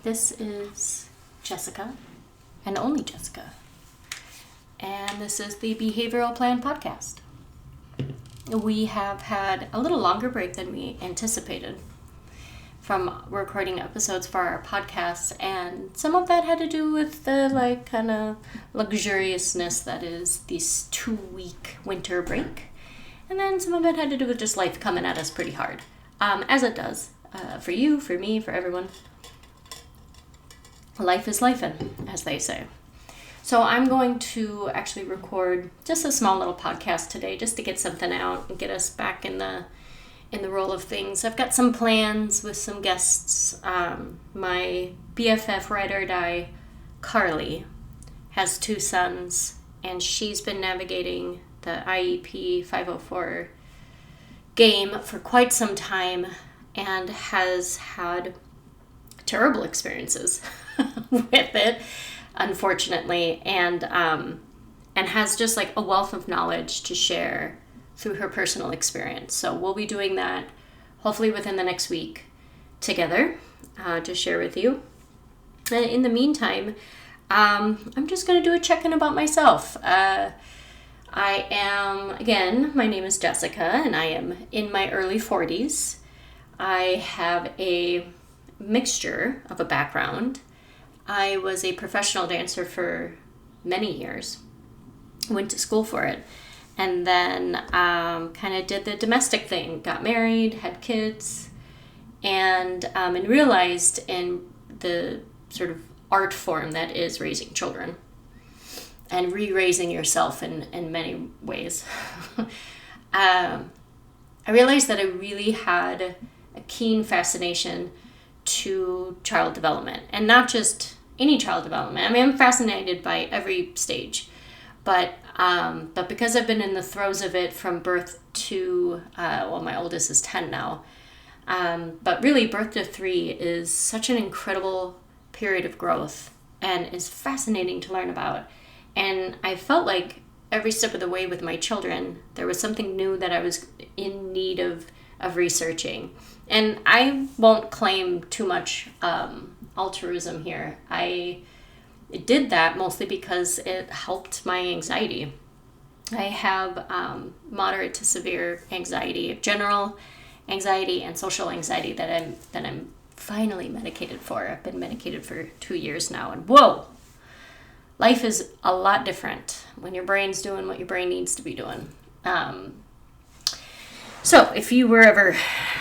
This is Jessica, and only Jessica. And this is the Behavioral Plan Podcast. We have had a little longer break than we anticipated from recording episodes for our podcasts, and some of that had to do with the kind of luxuriousness that is this 2-week winter break. And then some of it had to do with just life coming at us pretty hard, as it does for you, for me, for everyone. Life is lifin', as they say. So I'm going to actually record just a small little podcast today, just to get something out and get us back in the roll of things. I've got some plans with some guests. My BFF ride or die, Carly, has 2 sons, and she's been navigating the IEP 504 game for quite some time and has had terrible experiences with it, unfortunately, and has just like a wealth of knowledge to share through her personal experience. So we'll be doing that hopefully within the next week together to share with you. And in the meantime, I'm just going to do a check-in about myself. My name is Jessica, and I am in my early 40s. I have a mixture of a background. I was a professional dancer for many years, went to school for it, and then kind of did the domestic thing, got married, had kids, and realized in the sort of art form that is raising children and re-raising yourself in many ways. I realized that I really had a keen fascination to child development, and not just any child development. I mean, I'm fascinated by every stage, but because I've been in the throes of it from birth to, my oldest is 10 now, but really birth to 3 is such an incredible period of growth and is fascinating to learn about. And I felt like every step of the way with my children, there was something new that I was in need of researching. And I won't claim too much altruism here. I did that mostly because it helped my anxiety. I have moderate to severe anxiety, general anxiety and social anxiety that I'm finally medicated for. I've been medicated for 2 years now, and whoa! Life is a lot different when your brain's doing what your brain needs to be doing. So if you were ever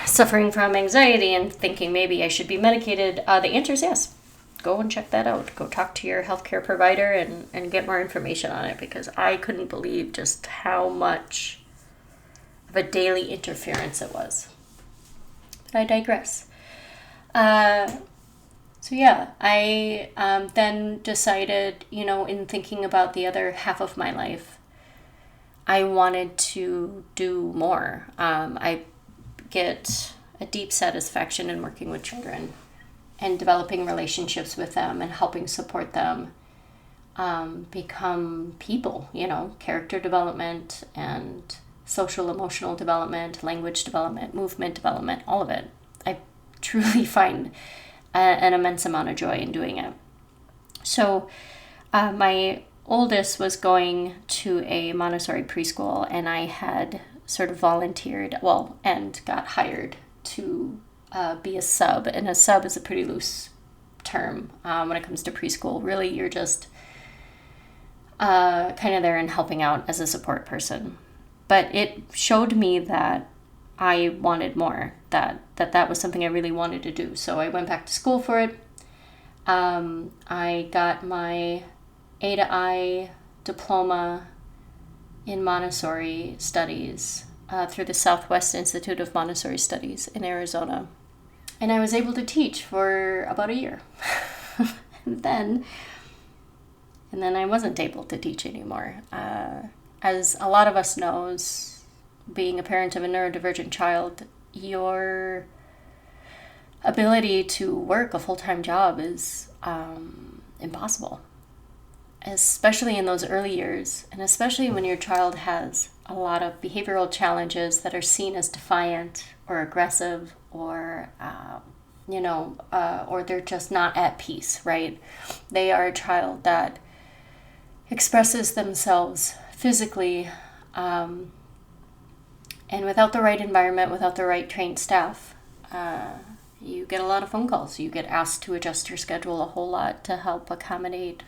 suffering from anxiety and thinking maybe I should be medicated, the answer is yes. Go and check that out. Go talk to your healthcare provider and get more information on it, because I couldn't believe just how much of a daily interference it was. But I digress. I then decided, in thinking about the other half of my life, I wanted to do more. I get a deep satisfaction in working with children and developing relationships with them and helping support them become people, character development and social emotional development, language development, movement development, all of it. I truly find an immense amount of joy in doing it. So my oldest was going to a Montessori preschool, and I had sort of volunteered, and got hired to be a sub. And a sub is a pretty loose term when it comes to preschool. Really, you're just kind of there and helping out as a support person. But it showed me that I wanted more, that was something I really wanted to do. So I went back to school for it. I got my A to I diploma in Montessori studies through the Southwest Institute of Montessori Studies in Arizona. And I was able to teach for about a year. and then I wasn't able to teach anymore. As a lot of us knows, being a parent of a neurodivergent child, your ability to work a full-time job is impossible, especially in those early years, and especially when your child has a lot of behavioral challenges that are seen as defiant or aggressive or or they're just not at peace, right? They are a child that expresses themselves physically, and without the right environment, without the right trained staff, you get a lot of phone calls. You get asked to adjust your schedule a whole lot to help accommodate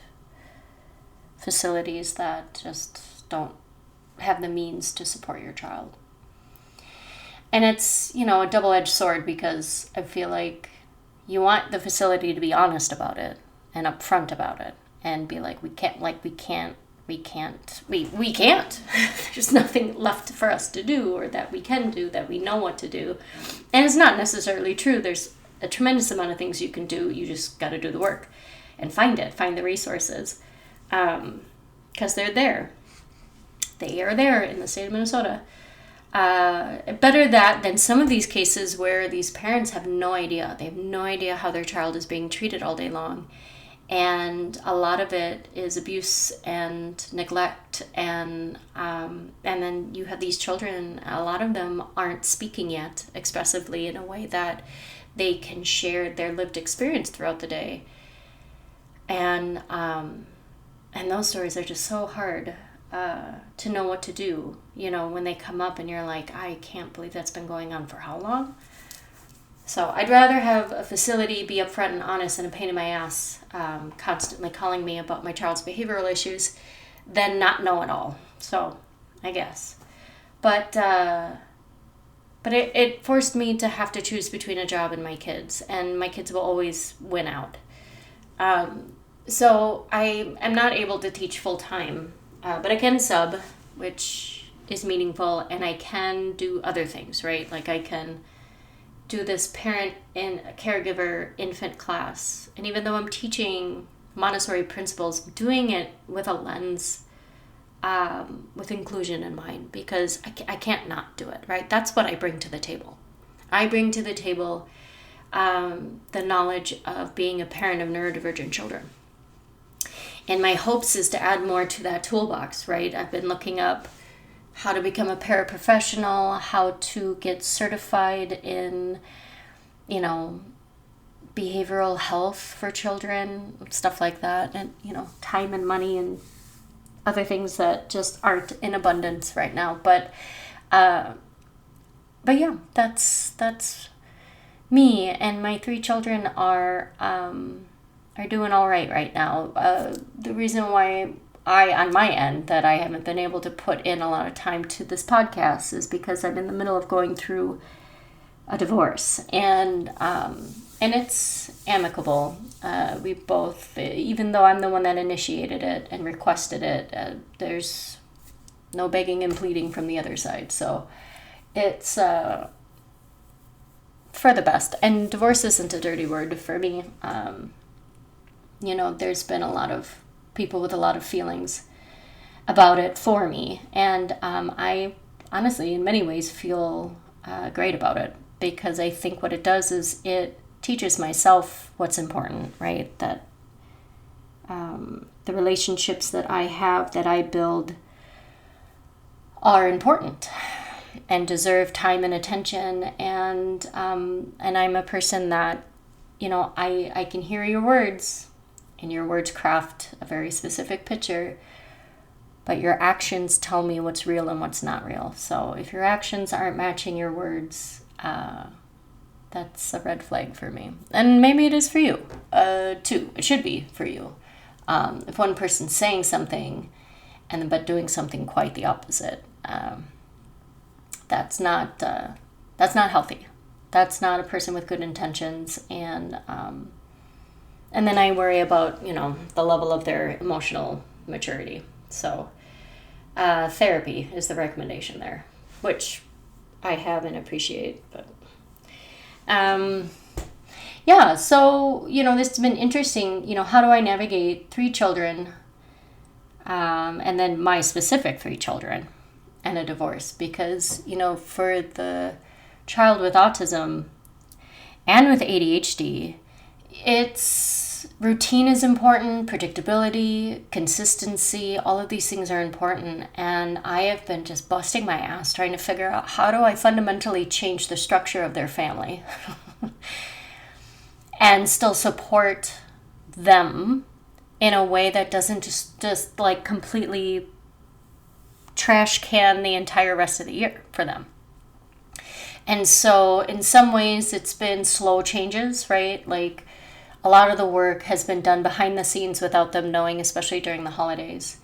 facilities that just don't have the means to support your child. And it's, a double-edged sword, because I feel like you want the facility to be honest about it and upfront about it and be like, we can't. There's nothing left for us to do, or that we can do, that we know what to do. And it's not necessarily true. There's a tremendous amount of things you can do. You just got to do the work and find the resources, because they're there. They are there in the state of Minnesota. Better that than some of these cases where these parents have no idea. They have no idea how their child is being treated all day long. And a lot of it is abuse and neglect. And then you have these children, a lot of them aren't speaking yet expressively in a way that they can share their lived experience throughout the day. And those stories are just so hard to know what to do, when they come up and you're like, I can't believe that's been going on for how long? So I'd rather have a facility be upfront and honest and a pain in my ass, constantly calling me about my child's behavioral issues, than not know it all. So I guess. But it forced me to have to choose between a job and my kids, and my kids will always win out. So I am not able to teach full time. But I can sub, which is meaningful, and I can do other things, right? Like I can do this parent and caregiver infant class. And even though I'm teaching Montessori principles, doing it with a lens, with inclusion in mind, because I can't not do it, right? That's what I bring to the table. I bring to the table the knowledge of being a parent of neurodivergent children. And my hopes is to add more to that toolbox, right? I've been looking up how to become a paraprofessional, how to get certified in, behavioral health for children, stuff like that. And, time and money and other things that just aren't in abundance right now. But yeah, that's me. And my 3 children are doing all right now. The reason why on my end, that I haven't been able to put in a lot of time to this podcast is because I'm in the middle of going through a divorce, and it's amicable. We both, even though I'm the one that initiated it and requested it, there's no begging and pleading from the other side. So it's for the best. And divorce isn't a dirty word for me. There's been a lot of people with a lot of feelings about it for me. And I honestly, in many ways, feel great about it, because I think what it does is it teaches myself what's important, right? That the relationships that I have, that I build, are important and deserve time and attention. And I'm a person that, I can hear your words, and your words craft a very specific picture, but your actions tell me what's real and what's not real. So if your actions aren't matching your words, that's a red flag for me. And maybe it is for you, too. It should be for you. If one person's saying something but doing something quite the opposite, that's not healthy. That's not a person with good intentions. And then I worry about, the level of their emotional maturity. So therapy is the recommendation there, which I have and appreciate. But yeah, so, this has been interesting. How do I navigate 3 children, and then my specific 3 children and a divorce? Because, for the child with autism and with ADHD, routine is important, predictability, consistency, all of these things are important. And I have been just busting my ass trying to figure out, how do I fundamentally change the structure of their family? and still support them in a way that doesn't just like completely trash can the entire rest of the year for them. And so in some ways it's been slow changes, right? Like a lot of the work has been done behind the scenes without them knowing, especially during the holidays.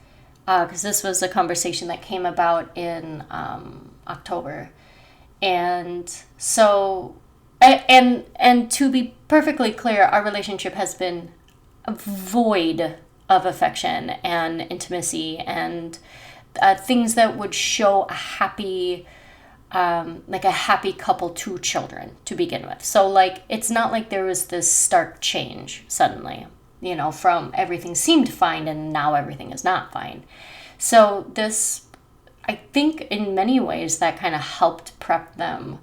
Because this was a conversation that came about in October. And so, and to be perfectly clear, our relationship has been void of affection and intimacy and things that would show a happy, like a happy couple to children to begin with. So like, it's not like there was this stark change suddenly, you know, from everything seemed fine and now everything is not fine. So this, I think in many ways that kind of helped prep them.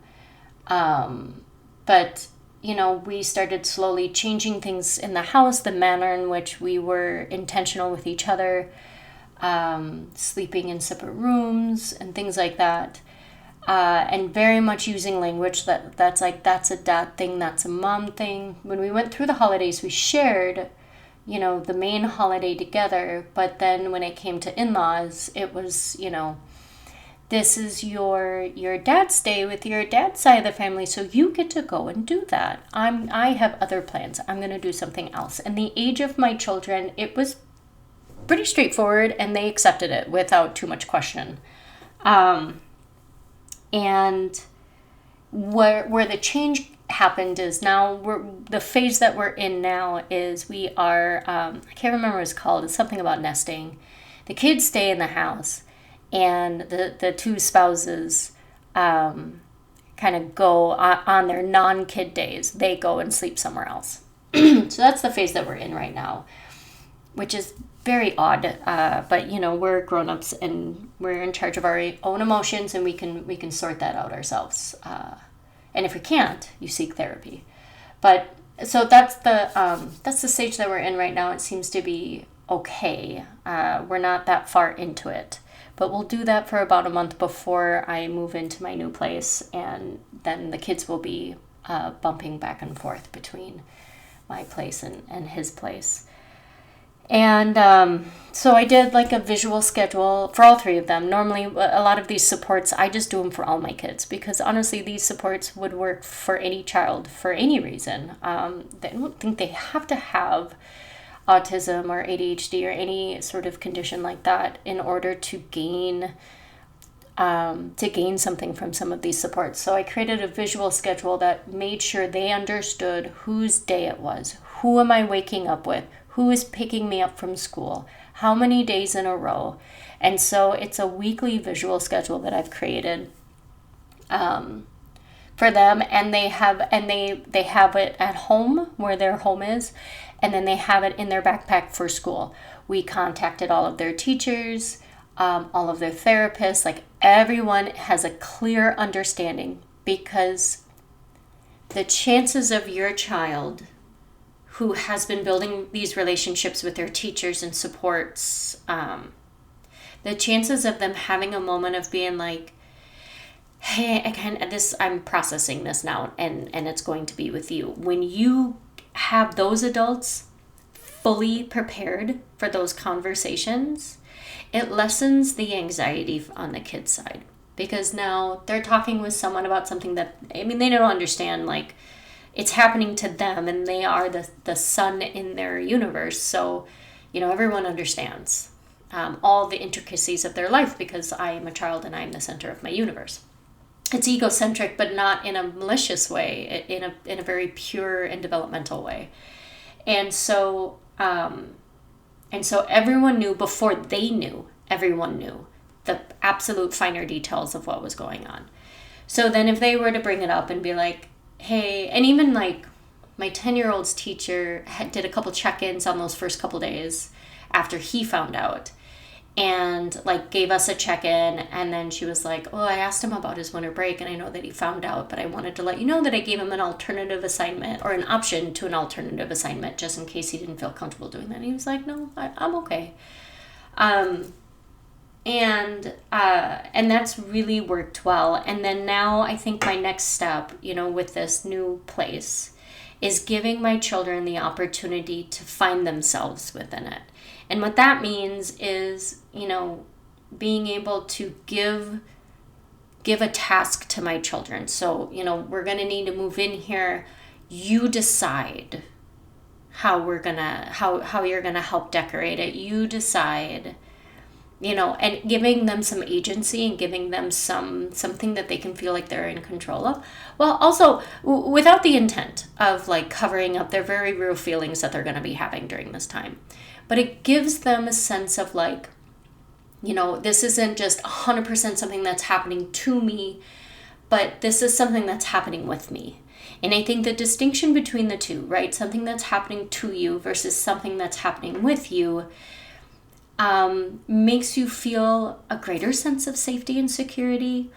But, you know, we started slowly changing things in the house, the manner in which we were intentional with each other, sleeping in separate rooms and things like that. And very much using language that's like, that's a dad thing, that's a mom thing. When we went through the holidays, we shared, you know, the main holiday together. But then when it came to in-laws, it was, you know, this is your dad's day with your dad's side of the family, so you get to go and do that. I have other plans. I'm going to do something else. And the age of my children, it was pretty straightforward, and they accepted it without too much question. And where the change happened is now the phase that we're in now is we are, I can't remember what it's called. It's something about nesting. The kids stay in the house, and the two spouses kind of go on their non-kid days. They go and sleep somewhere else. So that's the phase that we're in right now, which is very odd. But, you know, we're grown-ups and we're in charge of our own emotions, and we can sort that out ourselves. And if we can't, you seek therapy. But so that's the stage that we're in right now. It seems to be okay. We're not that far into it. But we'll do that for about a month before I move into my new place, and then the kids will be bumping back and forth between my place and his place. And so I did like a visual schedule for all three of them. Normally, a lot of these supports, I just do them for all my kids, because honestly, these supports would work for any child for any reason. I don't think they have to have autism or ADHD or any sort of condition like that in order to gain something from some of these supports. So I created a visual schedule that made sure they understood whose day it was, who am I waking up with, who is picking me up from school, how many days in a row. And so it's a weekly visual schedule that I've created for them, and they have it at home where their home is, and then they have it in their backpack for school. We contacted all of their teachers, all of their therapists, like everyone has a clear understanding, because the chances of your child who has been building these relationships with their teachers and supports, the chances of them having a moment of being like, hey, I'm processing this now, and it's going to be with you. When you have those adults fully prepared for those conversations, it lessens the anxiety on the kids' side, because now they're talking with someone about something that, I mean, they don't understand, like, it's happening to them, and they are the sun in their universe. So, you know, everyone understands all the intricacies of their life, because I am a child and I am the center of my universe. It's egocentric, but not in a malicious way, in a very pure and developmental way. And so everyone knew before they knew, everyone knew the absolute finer details of what was going on. So then if they were to bring it up and be like, hey, and even like my 10-year-old's teacher did a couple check-ins on those first couple days after he found out, and like gave us a check-in, and then she was like, oh, I asked him about his winter break, and I know that he found out, but I wanted to let you know that I gave him an alternative assignment, or an option to an alternative assignment, just in case he didn't feel comfortable doing that. And he was like, no, I'm okay. And that's really worked well. And then now I think my next step, you know, with this new place is giving my children the opportunity to find themselves within it. And what that means is, being able to give a task to my children. So, we're going to need to move in here. You decide how you're going to help decorate it. You decide, and giving them some agency and giving them something that they can feel like they're in control of. Well, also without the intent of like covering up their very real feelings that they're going to be having during this time. But it gives them a sense of like, this isn't just 100% something that's happening to me, but this is something that's happening with me. And I think the distinction between the two, right? Something that's happening to you versus something that's happening with you, makes you feel a greater sense of safety and security.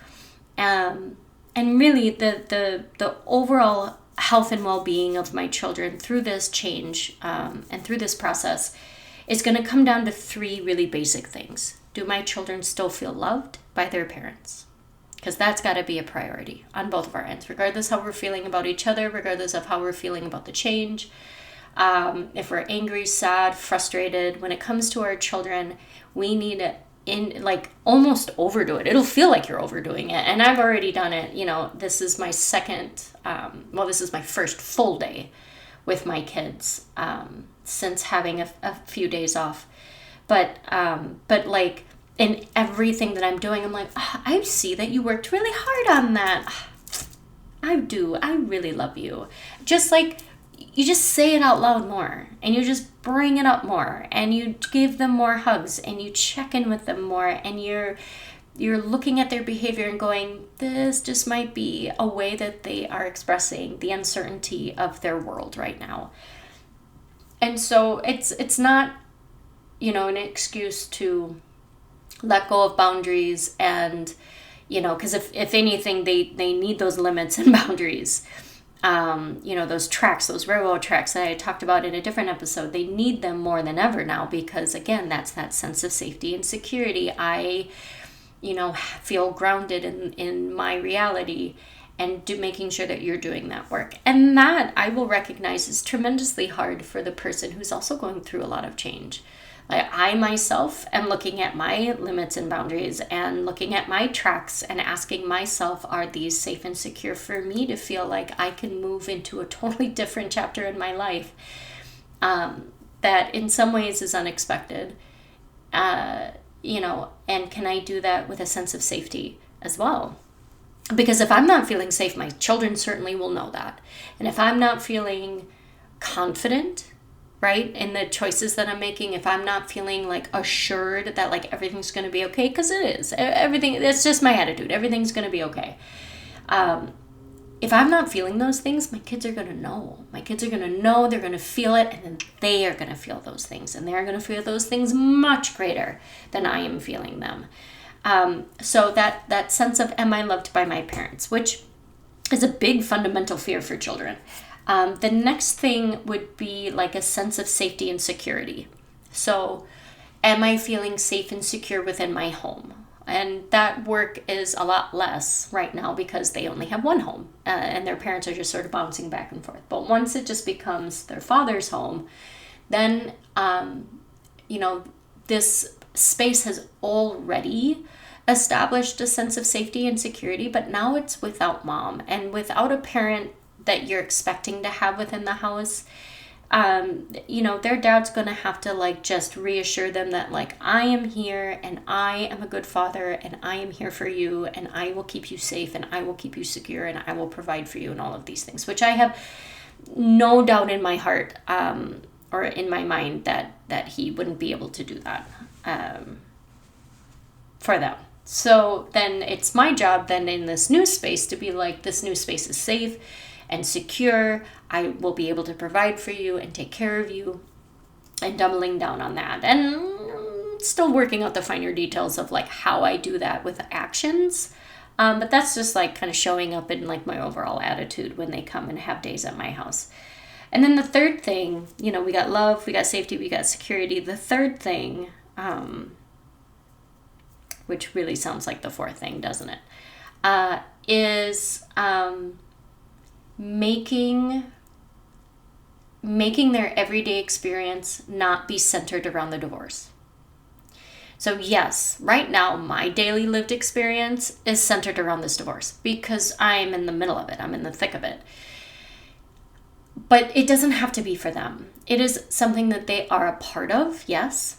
And really the overall health and well-being of my children through this change and through this process is going to come down to three really basic things. Do my children still feel loved by their parents? Because that's got to be a priority on both of our ends, regardless how we're feeling about each other, regardless of how we're feeling about the change. If we're angry, sad, frustrated, when it comes to our children, we need to almost overdo it. It'll feel like you're overdoing it. And I've already done it. This is my this is my first full day with my kids since having a few days off. But like in everything that I'm doing, I'm like, I see that you worked really hard on that. I do. I really love you. Just like, you just say it out loud more, and you just bring it up more, and you give them more hugs, and you check in with them more, and you're looking at their behavior and going, this just might be a way that they are expressing the uncertainty of their world right now. And so it's not, an excuse to let go of boundaries and, because if anything, they need those limits and boundaries. Those tracks, those railroad tracks that I talked about in a different episode, they need them more than ever now because, again, that's that sense of safety and security. I, feel grounded in my reality and making sure that you're doing that work. And that I will recognize is tremendously hard for the person who's also going through a lot of change. Like I myself am looking at my limits and boundaries and looking at my tracks and asking myself, are these safe and secure for me to feel like I can move into a totally different chapter in my life that in some ways is unexpected, and can I do that with a sense of safety as well? Because if I'm not feeling safe, my children certainly will know that. And if I'm not feeling confident, right, in the choices that I'm making, if I'm not feeling like assured that like everything's going to be okay, because it is, everything, it's just my attitude, everything's going to be okay. If I'm not feeling those things, my kids are going to know. My kids are going to know, they're going to feel it, and then they are going to feel those things, and they're going to feel those things much greater than I am feeling them. So that sense of, am I loved by my parents, which is a big fundamental fear for children. The next thing would be like a sense of safety and security. So am I feeling safe and secure within my home? And that work is a lot less right now because they only have one home and their parents are just sort of bouncing back and forth. But once it just becomes their father's home, then, this space has already established a sense of safety and security, but now it's without mom and without a parent that you're expecting to have within the house. Their dad's going to have to like just reassure them that like, I am here and I am a good father and I am here for you and I will keep you safe and I will keep you secure and I will provide for you and all of these things, which I have no doubt in my heart or in my mind that he wouldn't be able to do that for them. So then it's my job then in this new space to be like, this new space is safe and secure. I will be able to provide for you and take care of you, and doubling down on that. And still working out the finer details of like how I do that with actions. But that's just like kind of showing up in like my overall attitude when they come and have days at my house. And then the third thing, we got love, we got safety, we got security. The third thing, which really sounds like the fourth thing, doesn't it? Is making making their everyday experience not be centered around the divorce. So yes, right now my daily lived experience is centered around this divorce because I'm in the middle of it. I'm in the thick of it. But it doesn't have to be for them. It is something that they are a part of, yes,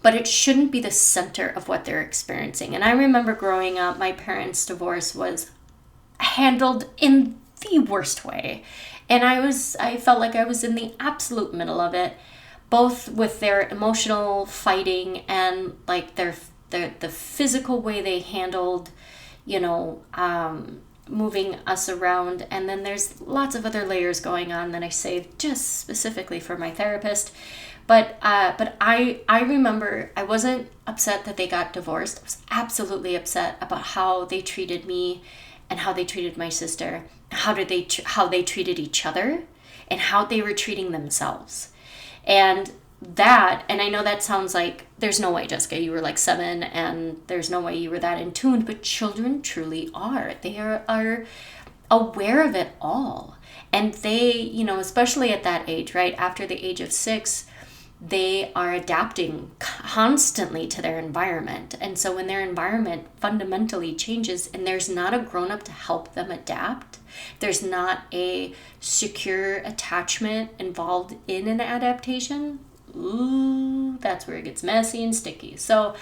but it shouldn't be the center of what they're experiencing. And I remember growing up, my parents' divorce was handled in the worst way. And I felt like I was in the absolute middle of it, both with their emotional fighting and like the physical way they handled, moving us around. And then there's lots of other layers going on that I saved just specifically for my therapist. But I remember I wasn't upset that they got divorced. I was absolutely upset about how they treated me and how they treated my sister, how they treated each other, and how they were treating themselves. And I know that sounds like, there's no way, Jessica, you were like 7, and there's no way you were that in tune, but children truly are. They are aware of it all. And they, especially at that age, right, after the age of 6, they are adapting constantly to their environment. And so when their environment fundamentally changes and there's not a grown-up to help them adapt, there's not a secure attachment involved in an adaptation, that's where it gets messy and sticky. So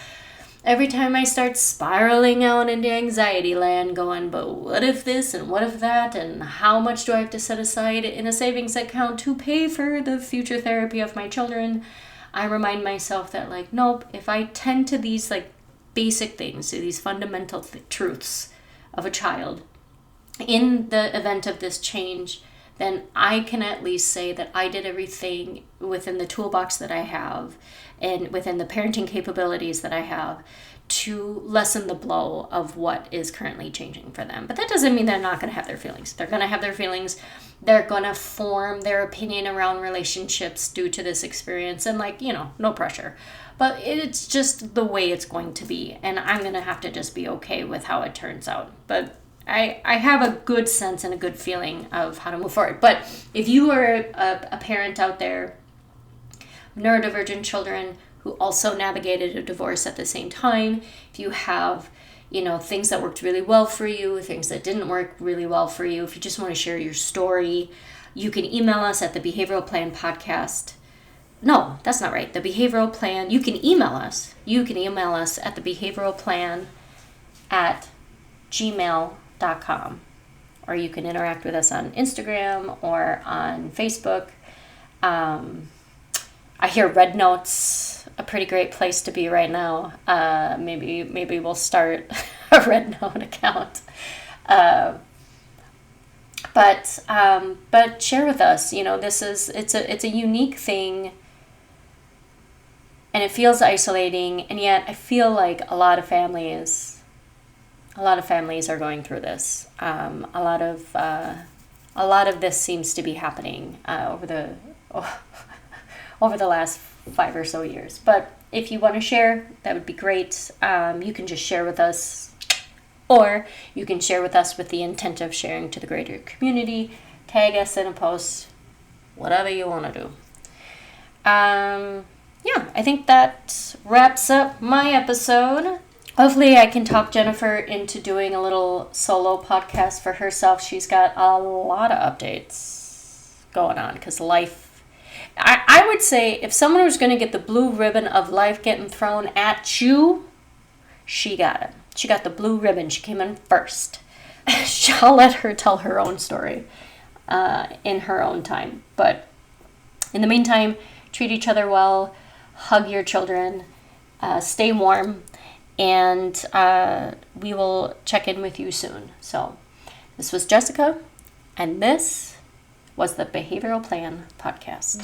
every time I start spiraling out into anxiety land going, but what if this and what if that, and how much do I have to set aside in a savings account to pay for the future therapy of my children, I remind myself that like, nope, if I tend to these like basic things, to these fundamental truths of a child, in the event of this change, then I can at least say that I did everything within the toolbox that I have and within the parenting capabilities that I have to lessen the blow of what is currently changing for them. But that doesn't mean they're not going to have their feelings. They're going to have their feelings. They're going to form their opinion around relationships due to this experience, and no pressure. But it's just the way it's going to be, and I'm going to have to just be okay with how it turns out. But I have a good sense and a good feeling of how to move forward. But if you are a parent out there, neurodivergent children who also navigated a divorce at the same time, if you have, things that worked really well for you, things that didn't work really well for you, if you just want to share your story, you can email us at the Behavioral Plan Podcast. No, that's not right. The Behavioral Plan, you can email us. You can email us at the Behavioral Plan at gmail.com, or you can interact with us on Instagram or on Facebook. I hear Red Note's a pretty great place to be right now. Maybe we'll start a Red Note account. But share with us. It's a unique thing, and it feels isolating, and yet I feel like a lot of families are going through this. A lot of this seems to be happening over the last 5 or so years. But if you want to share, that would be great. You can just share with us, or you can share with us with the intent of sharing to the greater community. Tag us in a post, whatever you want to do. I think that wraps up my episode. Hopefully I can talk Jennifer into doing a little solo podcast for herself. She's got a lot of updates going on because life, I would say if someone was going to get the blue ribbon of life getting thrown at you, she got it. She got the blue ribbon. She came in first. I'll let her tell her own story in her own time. But in the meantime, treat each other well, hug your children, stay warm, and we will check in with you soon. So this was Jessica, and this was the Behavioral Plan Podcast.